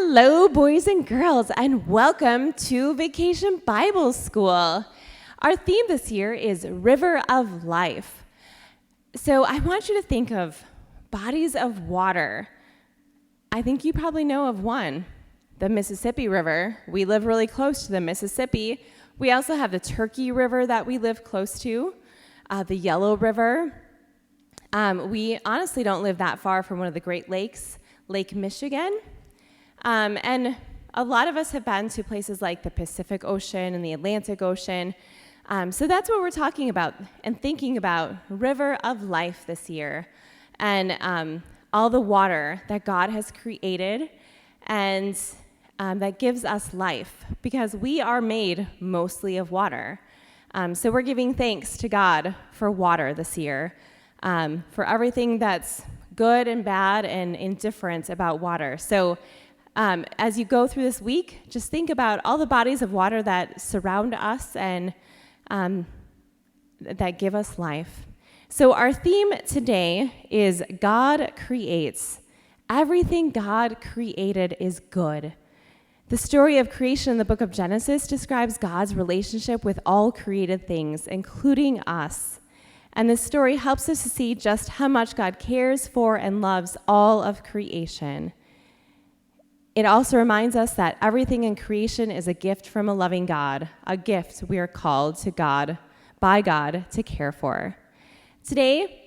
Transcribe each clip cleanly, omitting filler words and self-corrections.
Hello, boys and girls, and welcome to Vacation Bible School. Our theme this year is River of Life. So I want you to think of bodies of water. I think you probably know of one, the Mississippi River. We live really close to the Mississippi. We also have the Turkey River that we live close to, the Yellow River. We honestly don't live that far from one of the Great Lakes, Lake Michigan. And a lot of us have been to places like the Pacific Ocean and the Atlantic Ocean. So that's what we're talking about and thinking about River of Life this year. And all the water that God has created and that gives us life, because we are made mostly of water. So we're giving thanks to God for water this year, for everything that's good and bad and indifferent about water. So as you go through this week, just think about all the bodies of water that surround us and that give us life. So our theme today is God creates. Everything God created is good. The story of creation in the book of Genesis describes God's relationship with all created things, including us. And this story helps us to see just how much God cares for and loves all of creation. It also reminds us that everything in creation is a gift from a loving God, a gift we are called to God, by God, to care for. Today,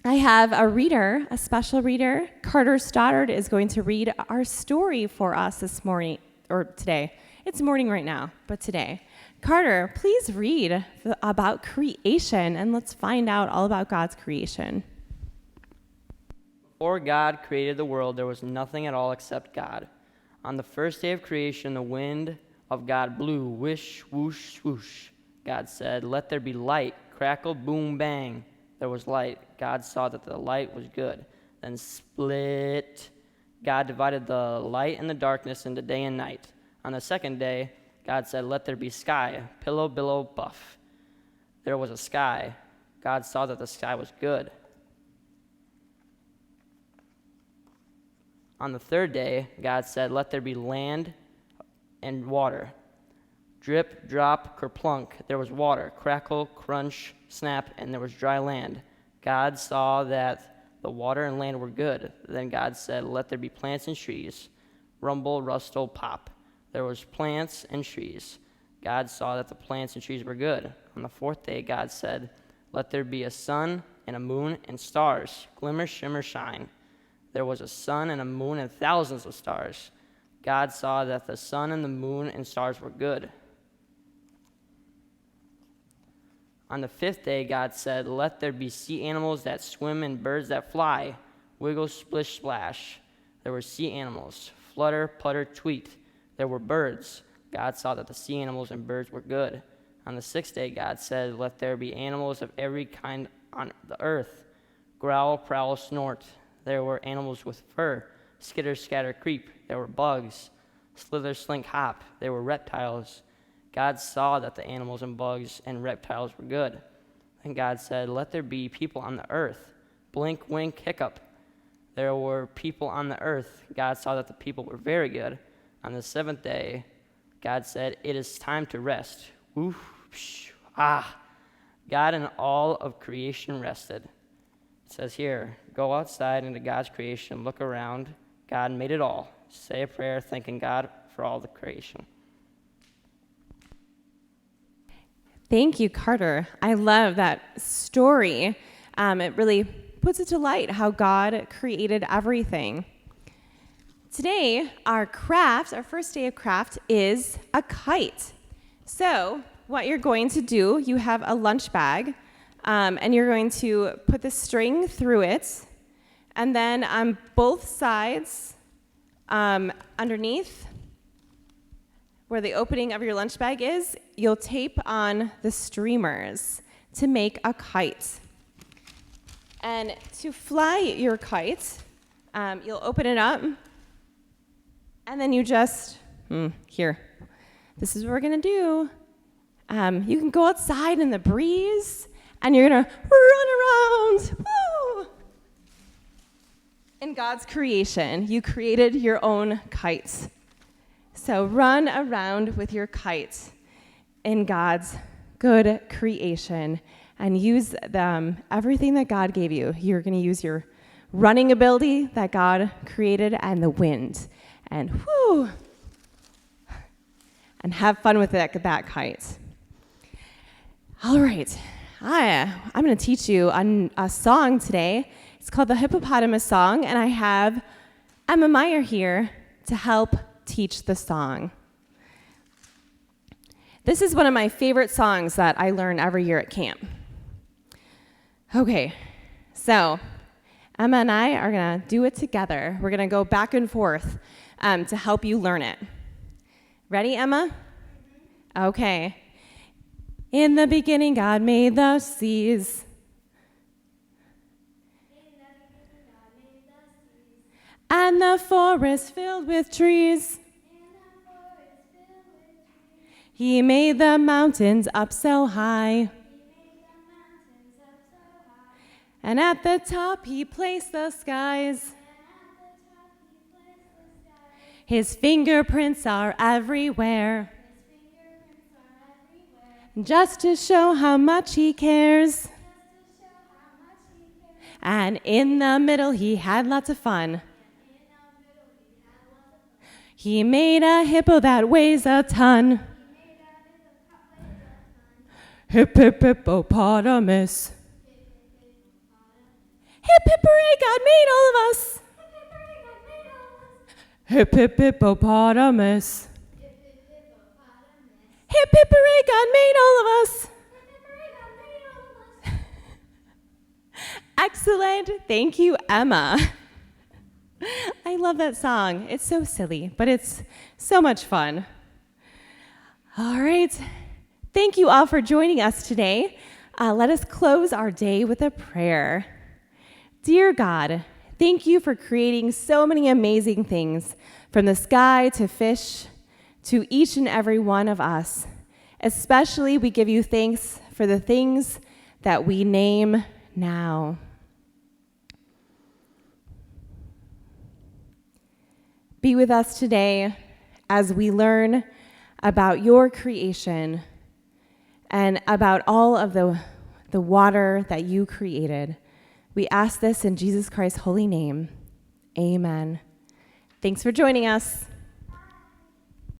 I have a reader, a special reader. Carter Stoddard is going to read our story for us this morning, or today. It's morning right now, but today. Carter, please read about creation, and let's find out all about God's creation. Before God created the world, there was nothing at all except God. On the first day of creation, the wind of God blew, whish, whoosh, swoosh. God said, "Let there be light." Crackle, boom, bang. There was light. God saw that the light was good. Then split. God divided the light and the darkness into day and night. On the second day, God said, "Let there be sky, pillow, billow, buff." There was a sky. God saw that the sky was good. On the third day, God said, "Let there be land and water." Drip, drop, kerplunk, there was water. Crackle, crunch, snap, and there was dry land. God saw that the water and land were good. Then God said, "Let there be plants and trees." Rumble, rustle, pop. There was plants and trees. God saw that the plants and trees were good. On the fourth day, God said, "Let there be a sun and a moon and stars. Glimmer, shimmer, shine." There was a sun and a moon and thousands of stars. God saw that the sun and the moon and stars were good. On the fifth day, God said, "Let there be sea animals that swim and birds that fly. Wiggle, splish, splash." There were sea animals. Flutter, putter, tweet. There were birds. God saw that the sea animals and birds were good. On the sixth day, God said, "Let there be animals of every kind on the earth. Growl, prowl, snort." There were animals with fur. Skitter, scatter, creep. There were bugs. Slither, slink, hop. There were reptiles. God saw that the animals and bugs and reptiles were good. Then God said, "Let there be people on the earth." Blink, wink, hiccup. There were people on the earth. God saw that the people were very good. On the seventh day, God said, "It is time to rest." Woof, psh, ah. God and all of creation rested. It says here, go outside into God's creation, look around. God made it all. Say a prayer thanking God for all the creation. Thank you, Carter. I love that story. It really puts it to light how God created everything. Today, our first day of craft, is a kite. So what you're going to do, you have a lunch bag, and you're going to put the string through it, and then on both sides, underneath, where the opening of your lunch bag is, you'll tape on the streamers to make a kite. And to fly your kite, you'll open it up, and then you just, here, this is what we're gonna do. You can go outside in the breeze, and you're gonna run around. Woo! In God's creation, you created your own kites. So run around with your kites in God's good creation and use them, everything that God gave you. You're going to use your running ability that God created and the wind. And whoo! And have fun with that kite. All right. I'm going to teach you a song today. It's called the Hippopotamus Song, and I have Emma Meyer here to help teach the song. This is one of my favorite songs that I learn every year at camp. Okay, so Emma and I are going to do it together. We're going to go back and forth to help you learn it. Ready, Emma? Okay. In the beginning, God made the seas. And the forest filled with trees. He made the mountains up so high. And at the top he placed the skies. His fingerprints are everywhere. Just to show how much he cares. And in the middle he had lots of fun. He made a hippo that weighs a ton. Hip, hip, hippopotamus. Hip, hip, hooray, God made all of us. Hip, hip, hippopotamus. Hip, hip, hooray, God made all of us. Excellent. Thank you, Emma. I love that song. It's so silly, but it's so much fun. All right. Thank you all for joining us today. Let us close our day with a prayer. Dear God, thank you for creating so many amazing things, from the sky to fish to each and every one of us. Especially, we give you thanks for the things that we name now. Be with us today as we learn about your creation and about all of the water that you created. We ask this in Jesus Christ's holy name. Amen. Thanks for joining us.